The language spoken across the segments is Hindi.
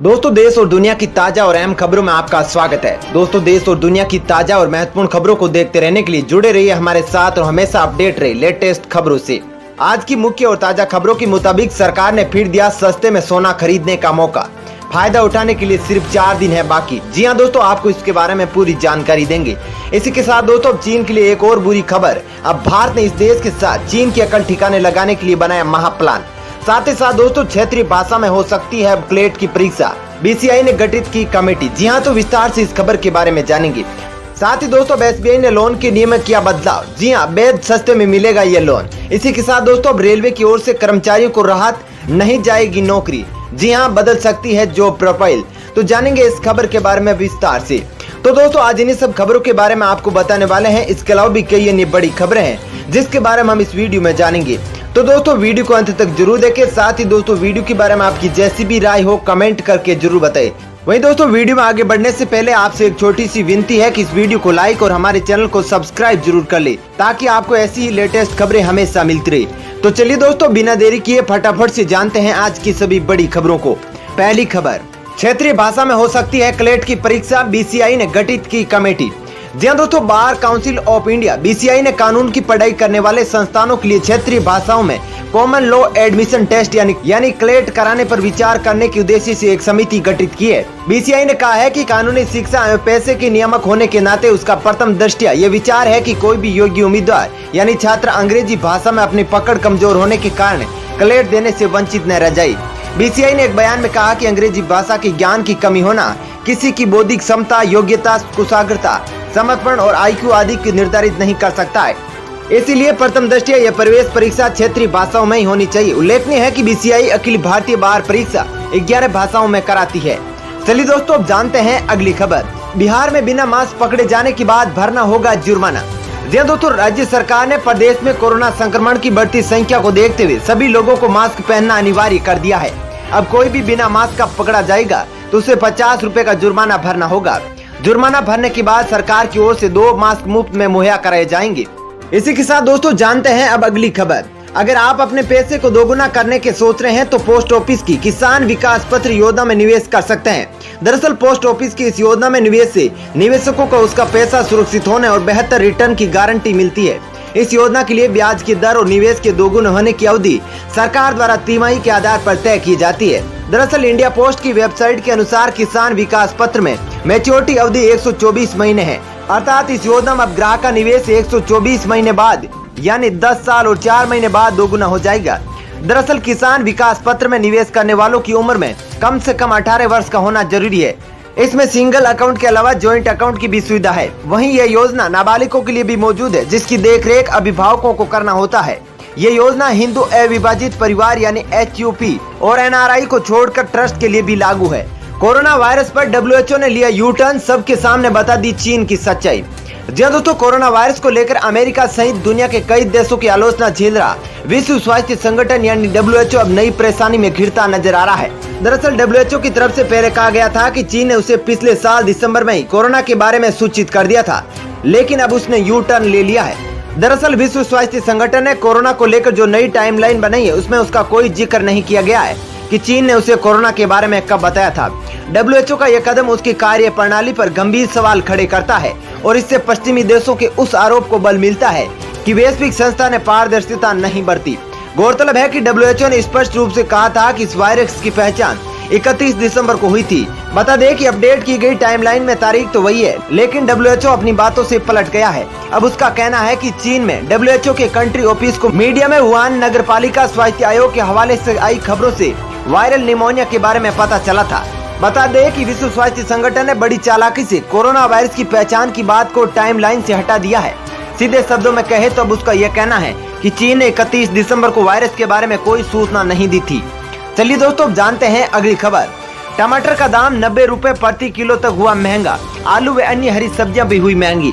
दोस्तों, देश और दुनिया की ताजा और अहम खबरों में आपका स्वागत है। दोस्तों, देश और दुनिया की ताजा और महत्वपूर्ण खबरों को देखते रहने के लिए जुड़े रहिए हमारे साथ और हमेशा अपडेट रहिए लेटेस्ट खबरों से। आज की मुख्य और ताजा खबरों के मुताबिक सरकार ने फिर दिया सस्ते में सोना खरीदने का मौका। फायदा उठाने के लिए सिर्फ 4 दिन है बाकी। जी हां दोस्तों, आपको इसके बारे में पूरी जानकारी देंगे। इसी के साथ दोस्तों, अब चीन के लिए एक और बुरी खबर। अब भारत ने इस देश के साथ चीन की अकल ठिकाने लगाने के लिए बनाया महाप्लान। साथ ही साथ दोस्तों, क्षेत्रीय भाषा में हो सकती है क्लेट की परीक्षा। बीसीआई ने गठित की कमेटी। जी हां, तो विस्तार से इस खबर के बारे में जानेंगे। साथ ही दोस्तों, एसबीआई ने लोन के नियम में किया बदलाव। जी हां, बेहद सस्ते में मिलेगा ये लोन। इसी के साथ दोस्तों, अब रेलवे की ओर से कर्मचारियों को राहत, नहीं जाएगी नौकरी। जी हां, बदल सकती है जॉब प्रोफाइल। तो जानेंगे इस खबर के बारे में विस्तार से। तो दोस्तों, आज इन्हीं सब खबरों के बारे में आपको बताने वाले हैं। इसके अलावा भी कई अन्य बड़ी खबरें हैं जिसके बारे में हम इस वीडियो में जानेंगे। तो दोस्तों, वीडियो को अंत तक जरूर देखें। साथ ही दोस्तों, वीडियो के बारे में आपकी जैसी भी राय हो कमेंट करके जरूर बताएं। वहीं दोस्तों, वीडियो में आगे बढ़ने से पहले आपसे एक छोटी सी विनती है कि इस वीडियो को लाइक और हमारे चैनल को सब्सक्राइब जरूर कर ले, ताकि आपको ऐसी ही लेटेस्ट खबरें हमेशा मिलती रहे। तो चलिए दोस्तों, बिना देरी किए फटाफट से जानते हैं आज की सभी बड़ी खबरों को। पहली खबर, क्षेत्रीय भाषा में हो सकती है क्लेट की परीक्षा, बीसीआई ने गठित की कमेटी। जी हां दोस्तों, bar council of India BCI ने कानून की पढ़ाई करने वाले संस्थानों के लिए क्षेत्रीय भाषाओं में कॉमन लॉ एडमिशन टेस्ट यानी क्लेट कराने पर विचार करने के उद्देश्य से एक समिति गठित की है। बीसीआई ने कहा है कि कानूनी शिक्षा एवं पैसे के नियामक होने के नाते उसका प्रथम दृष्टया ये विचार है कि कोई भी योग्य उम्मीदवार यानी छात्र अंग्रेजी भाषा में अपनी पकड़ कमजोर होने के कारण क्लेट देने से वंचित न रह जाए। बीसीआई ने एक बयान में कहा कि अंग्रेजी भाषा के ज्ञान की कमी होना किसी की बौद्धिक क्षमता, योग्यता, कुशाग्रता, समर्पण और आईक्यू आदि की निर्धारित नहीं कर सकता है। इसीलिए प्रथम दृष्टया यह प्रवेश परीक्षा क्षेत्रीय भाषाओं में ही होनी चाहिए। उल्लेखनीय है कि बीसीआई अखिल भारतीय बार परीक्षा 11 भाषाओं में कराती है। चलिए दोस्तों, अब जानते हैं अगली खबर। बिहार में बिना मास्क पकड़े जाने के बाद भरना होगा जुर्माना। जी दोस्तों, राज्य सरकार ने प्रदेश में कोरोना संक्रमण की बढ़ती संख्या को देखते हुए सभी लोगों को मास्क पहनना अनिवार्य कर दिया है। अब कोई भी बिना मास्क का पकड़ा जाएगा तो उसे 50 रुपए का जुर्माना भरना होगा। जुर्माना भरने के बाद सरकार की ओर से 2 मास्क मुफ्त में मुहैया कराए जाएंगे। इसी के साथ दोस्तों, जानते हैं अब अगली खबर। अगर आप अपने पैसे को दोगुना करने के सोच रहे हैं तो पोस्ट ऑफिस की किसान विकास पत्र योजना में निवेश कर सकते हैं। दरअसल पोस्ट ऑफिस की इस योजना में निवेश से निवेशकों को उसका पैसा सुरक्षित होने और बेहतर रिटर्न की गारंटी मिलती है। इस योजना के लिए ब्याज की दर और निवेश के दोगुना होने की अवधि सरकार द्वारा तिमाही के आधार पर तय की जाती है। दरअसल इंडिया पोस्ट की वेबसाइट के अनुसार किसान विकास पत्र में मैच्योरिटी अवधि 124 महीने है। अर्थात इस योजना में अब ग्राहक का निवेश 124 महीने बाद यानी 10 साल और 4 महीने बाद दोगुना हो जाएगा। दरअसल किसान विकास पत्र में निवेश करने वालों की उम्र में कम से कम 18 वर्ष का होना जरूरी है। इसमें सिंगल अकाउंट के अलावा जॉइंट अकाउंट की भी सुविधा है। वहीं यह योजना नाबालिगों के लिए भी मौजूद है, जिसकी देखरेख अभिभावकों को करना होता है। ये योजना हिंदू अविभाजित परिवार यानी HUP और NRI को छोड़कर ट्रस्ट के लिए भी लागू है। कोरोना वायरस पर WHO ने लिया यू टर्न, सबके सामने बता दी चीन की सच्चाई। जी दोस्तों, कोरोना वायरस को लेकर अमेरिका सहित दुनिया के कई देशों की आलोचना झेल रहा विश्व स्वास्थ्य संगठन यानी WHO अब नई परेशानी में घिरता नजर आ रहा है। दरअसल WHO की तरफ से पहले कहा गया था कि चीन ने उसे पिछले साल दिसंबर में ही कोरोना के बारे में सूचित कर दिया था, लेकिन अब उसने यू टर्न ले लिया है। दरअसल विश्व स्वास्थ्य संगठन ने कोरोना को लेकर जो नई टाइमलाइन बनाई है उसमें उसका कोई जिक्र नहीं किया गया है कि चीन ने उसे कोरोना के बारे में कब बताया था। WHO का यह कदम उसकी कार्य प्रणाली पर गंभीर सवाल खड़े करता है और इससे पश्चिमी देशों के उस आरोप को बल मिलता है कि वैश्विक संस्था ने पारदर्शिता नहीं बरती। गौरतलब है कि WHO ने स्पष्ट रूप से कहा था कि इस वायरस की पहचान 31 दिसंबर को हुई थी। बता दें कि अपडेट की गई टाइमलाइन में तारीख तो वही है, लेकिन WHO अपनी बातों से पलट गया है। अब उसका कहना है कि चीन में WHO के कंट्री ऑफिस को मीडिया में वुहान नगरपालिका स्वास्थ्य आयोग के हवाले से आई खबरों से वायरल निमोनिया के बारे में पता चला था। बता दें कि विश्व स्वास्थ्य संगठन ने बड़ी चालाकी से कोरोना वायरस की पहचान की बात को टाइमलाइन से हटा दिया है। सीधे शब्दों में कहे तो अब उसका यह कहना है कि चीन ने 31 दिसंबर को वायरस के बारे में कोई सूचना नहीं दी थी। चलिए दोस्तों, जानते हैं अगली खबर। टमाटर का दाम 90 रुपए प्रति किलो तक हुआ महंगा। आलू व अन्य हरी सब्जियां भी हुई महंगी।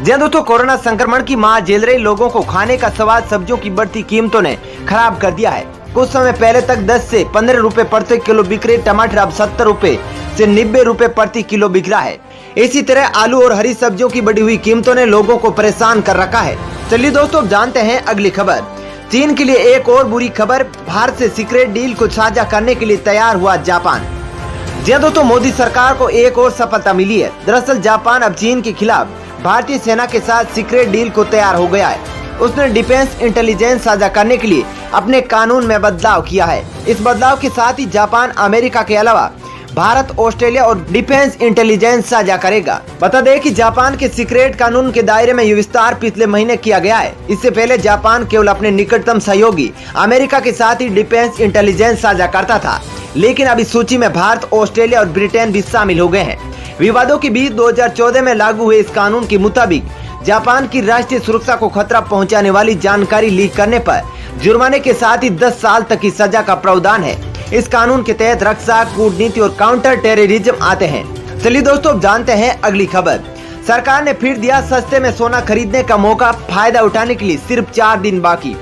जी दोस्तों, कोरोना संक्रमण की मार झेल रहे लोगों को खाने का स्वाद सब्जियों की बढ़ती कीमतों ने खराब कर दिया है। कुछ समय पहले तक 10 से 15 रुपए प्रति किलो बिक रहे टमाटर अब 70 रुपए से 90 रुपए प्रति किलो बिक रहा है। इसी तरह आलू और हरी सब्जियों की बढ़ी हुई कीमतों ने लोगों को परेशान कर रखा है। चलिए दोस्तों, जानते हैं अगली खबर। चीन के लिए एक और बुरी खबर, भारत से सीक्रेट डील को साझा करने के लिए तैयार हुआ जापान। जी दोस्तों, मोदी सरकार को एक और सफलता मिली है। दरअसल जापान अब चीन के खिलाफ भारतीय सेना के साथ सीक्रेट डील को तैयार हो गया है। उसने डिफेंस इंटेलिजेंस साझा करने के लिए अपने कानून में बदलाव किया है। इस बदलाव के साथ ही जापान अमेरिका के अलावा भारत, ऑस्ट्रेलिया और डिफेंस इंटेलिजेंस साझा करेगा। बता दें कि जापान के सीक्रेट कानून के दायरे में ये विस्तार पिछले महीने किया गया है। इससे पहले जापान केवल अपने निकटतम सहयोगी अमेरिका के साथ ही डिफेंस इंटेलिजेंस साझा करता था, लेकिन अब इस सूची में भारत, ऑस्ट्रेलिया और ब्रिटेन भी शामिल हो गए हैं। विवादों के बीच 2014 में लागू हुए इस कानून के मुताबिक जापान की राष्ट्रीय सुरक्षा को खतरा पहुंचाने वाली जानकारी लीक करने पर जुर्माने के साथ ही 10 साल तक की सजा का प्रावधान है। इस कानून के तहत रक्षा, कूटनीति और काउंटर टेररिज्म आते हैं। चलिए दोस्तों, अब जानते हैं अगली खबर। सरकार ने फिर दिया सस्ते में सोना खरीदने का मौका, फायदा उठाने के लिए सिर्फ 4 दिन बाकी।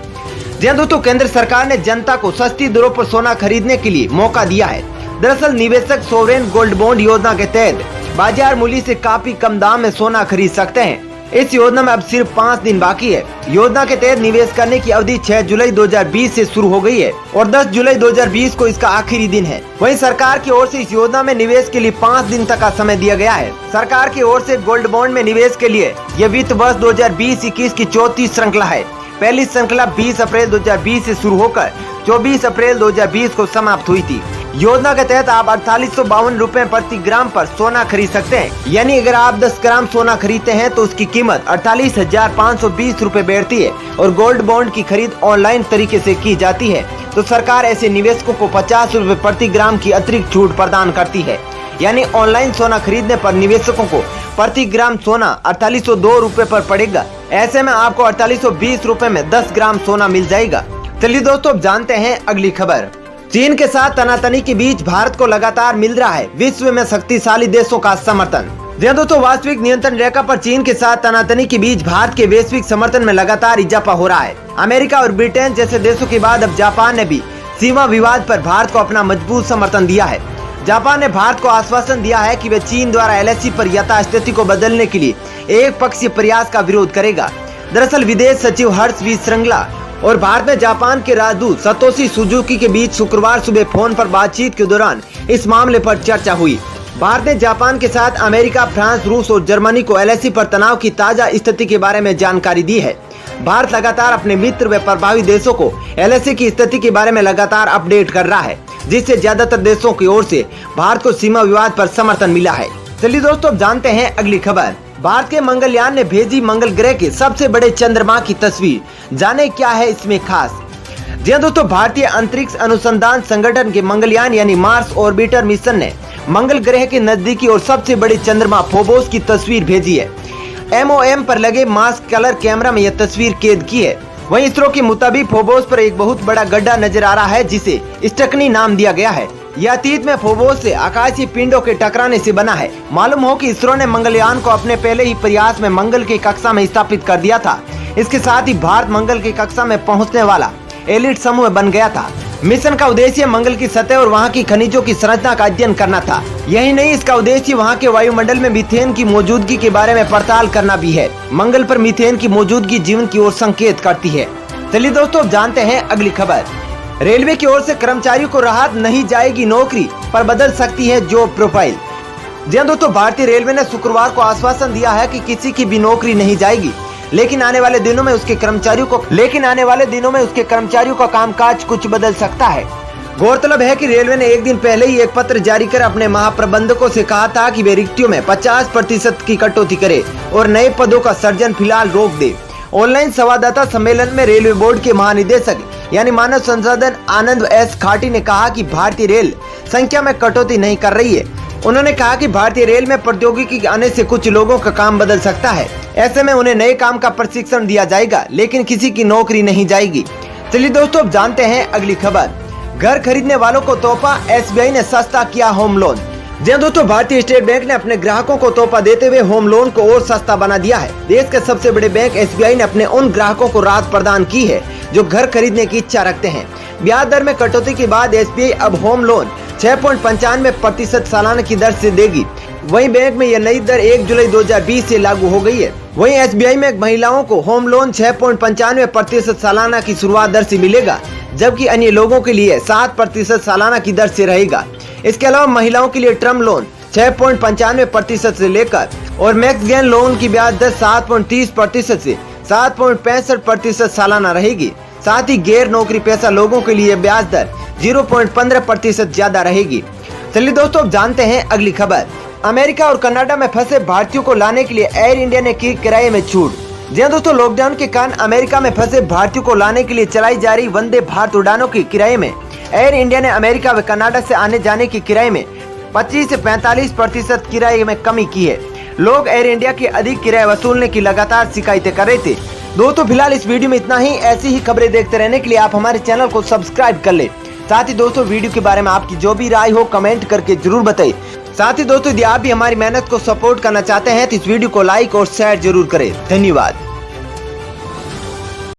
जी हाँ दोस्तों, केंद्र सरकार ने जनता को सस्ती दरों पर सोना खरीदने के लिए मौका दिया है। दरअसल निवेशक सोवरेन गोल्ड बॉन्ड योजना के तहत बाजार मूल्य से काफी कम दाम में सोना खरीद सकते हैं। इस योजना में अब सिर्फ 5 दिन बाकी है। योजना के तहत निवेश करने की अवधि 6 जुलाई 2020 से शुरू हो गई है और 10 जुलाई 2020 को इसका आखिरी दिन है। वहीं सरकार की ओर से इस योजना में निवेश के लिए 5 दिन तक का समय दिया गया है। सरकार की ओर से गोल्ड बॉन्ड में निवेश के लिए यह वित्त वर्ष 2020-21 की चौथी श्रृंखला है। पहली श्रृंखला 20 अप्रैल 2020 से शुरू होकर 24 अप्रैल 2020 को समाप्त हुई थी। योजना के तहत आप 4852 रूपए प्रति ग्राम पर सोना खरीद सकते हैं। यानी अगर आप 10 ग्राम सोना खरीदते हैं तो उसकी कीमत 48,520 रूपए बैठती है और गोल्ड बॉन्ड की खरीद ऑनलाइन तरीके से की जाती है तो सरकार ऐसे निवेशकों को 50 रूपए प्रति ग्राम की अतिरिक्त छूट प्रदान करती है। यानी ऑनलाइन सोना खरीदने पर निवेशकों को प्रति ग्राम सोना 4802 रूपए पर पड़ेगा। ऐसे में आपको 4820 रूपए में 10 ग्राम सोना मिल जाएगा। चलिए दोस्तों, अब जानते हैं अगली खबर। चीन के साथ तनातनी के बीच भारत को लगातार मिल रहा है विश्व में शक्तिशाली देशों का समर्थन। जी दोस्तों, वास्तविक नियंत्रण रेखा पर चीन के साथ तनातनी के बीच भारत के वैश्विक समर्थन में लगातार इजाफा हो रहा है। अमेरिका और ब्रिटेन जैसे देशों के बाद अब जापान ने भी सीमा विवाद पर भारत को अपना मजबूत समर्थन दिया है। जापान ने भारत को आश्वासन दिया है कि वह चीन द्वारा एलएसी पर यथास्थिति को बदलने के लिए एक पक्षीय प्रयास का विरोध करेगा। दरअसल विदेश सचिव हर्ष वी श्रृंगला और भारत में जापान के राजदूत सतोशी सुजुकी के बीच शुक्रवार सुबह फोन पर बातचीत के दौरान इस मामले पर चर्चा हुई। भारत ने जापान के साथ अमेरिका, फ्रांस, रूस और जर्मनी को एलएसी पर तनाव की ताजा स्थिति के बारे में जानकारी दी है। भारत लगातार अपने मित्र व प्रभावी देशों को एलएसी की स्थिति के बारे में लगातार अपडेट कर रहा है, जिससे ज्यादातर देशों की ओर से भारत को सीमा विवाद पर समर्थन मिला है। चलिए दोस्तों, अब जानते हैं अगली खबर। भारत के मंगलयान ने भेजी मंगल ग्रह के सबसे बड़े चंद्रमा की तस्वीर। जाने क्या है इसमें खास। जी दोस्तों, भारतीय अंतरिक्ष अनुसंधान संगठन के मंगलयान यानी मार्स ऑर्बिटर मिशन ने मंगल ग्रह के नजदीकी और सबसे बड़े चंद्रमा फोबोस की तस्वीर भेजी है। MOM पर लगे मार्स कलर कैमरा में यह तस्वीर कैद की है। वहीं इसरो के मुताबिक फोबोस पर एक बहुत बड़ा गड्ढा नजर आ रहा है जिसे स्टकनी नाम दिया गया है। यह अतीत में फोबोस से आकाशीय पिंडों के टकराने से बना है। मालूम हो कि इसरो ने मंगलयान को अपने पहले ही प्रयास में मंगल की कक्षा में स्थापित कर दिया था। इसके साथ ही भारत मंगल की कक्षा में पहुंचने वाला एलिट समूह बन गया था। मिशन का उद्देश्य मंगल की सतह और वहां की खनिजों की संरचना का अध्ययन करना था। यही नहीं, इसका उद्देश्य वहां के वायुमंडल में मीथेन की मौजूदगी के बारे में पड़ताल करना भी है। मंगल पर मीथेन की मौजूदगी जीवन की ओर संकेत करती है। चलिए दोस्तों, जानते हैं अगली खबर। रेलवे की ओर से कर्मचारियों को राहत नहीं जाएगी नौकरी पर बदल सकती है जॉब प्रोफाइल। जी हाँ दोस्तों, भारतीय रेलवे ने शुक्रवार को आश्वासन दिया है कि किसी की भी नौकरी नहीं जाएगी, लेकिन आने वाले दिनों में उसके कर्मचारियों का कामकाज कुछ बदल सकता है। गौरतलब है कि रेलवे ने एक दिन पहले ही एक पत्र जारी कर अपने महाप्रबंधकों से कहा था कि वे रिक्तियों में 50% की कटौती करे और नए पदों का सृजन फिलहाल रोक दे। ऑनलाइन संवाददाता सम्मेलन में रेलवे बोर्ड के महानिदेशक यानी मानव संसाधन आनंद एस खाटी ने कहा कि भारतीय रेल संख्या में कटौती नहीं कर रही है। उन्होंने कहा कि भारतीय रेल में प्रौद्योगिकी आने से कुछ लोगों का काम बदल सकता है। ऐसे में उन्हें नए काम का प्रशिक्षण दिया जाएगा, लेकिन किसी की नौकरी नहीं जाएगी। चलिए दोस्तों, अब जानते हैं अगली खबर। घर खरीदने वालों को तोहफा, SBI ने सस्ता किया होम लोन। जी दोस्तों, भारतीय स्टेट बैंक ने अपने ग्राहकों को तोहफा देते हुए होम लोन को और सस्ता बना दिया है। देश के सबसे बड़े बैंक SBI ने अपने उन ग्राहकों को राहत प्रदान की है जो घर खरीदने की इच्छा रखते हैं। ब्याज दर में कटौती के बाद SBI अब होम लोन 6.95% सालाना की दर से देगी। वहीं बैंक में यह नई दर 1 जुलाई 2020 से लागू हो गई है। वहीं SBI में महिलाओं को होम लोन 6.95% सालाना की शुरुआत दर से मिलेगा, जबकि अन्य लोगों के लिए 7% सालाना की दर से रहेगा। इसके अलावा महिलाओं के लिए टर्म लोन 6.95% से लेकर और मैक्स गेन लोन की ब्याज दर 7.30% से 7.65% सालाना रहेगी। साथ ही गैर नौकरी पेशा लोगों के लिए ब्याज दर 0.15% ज्यादा रहेगी। चलिए दोस्तों, अब जानते हैं अगली खबर। अमेरिका और कनाडा में फंसे भारतीयों को लाने के लिए एयर इंडिया ने की किराए में छूट। जी हां दोस्तों, लॉकडाउन के कारण अमेरिका में फंसे भारतीयों को लाने के लिए चलाई जा रही वंदे भारत उड़ानों की किराए में एयर इंडिया ने अमेरिका व कनाडा से आने जाने की किराए में 25 से 45% किराए में कमी की है। लोग एयर इंडिया की अधिक किराया वसूलने की लगातार शिकायतें कर रहे थे। दोस्तों फिलहाल इस वीडियो में इतना ही। ऐसी ही खबरें देखते रहने के लिए आप हमारे चैनल को सब्सक्राइब कर ले। साथ ही दोस्तों वीडियो के बारे में आपकी जो भी राय हो कमेंट करके जरूर बताइए। साथ ही दोस्तों यदि आप भी हमारी मेहनत को सपोर्ट करना चाहते हैं तो इस वीडियो को लाइक और शेयर जरूर करें। धन्यवाद।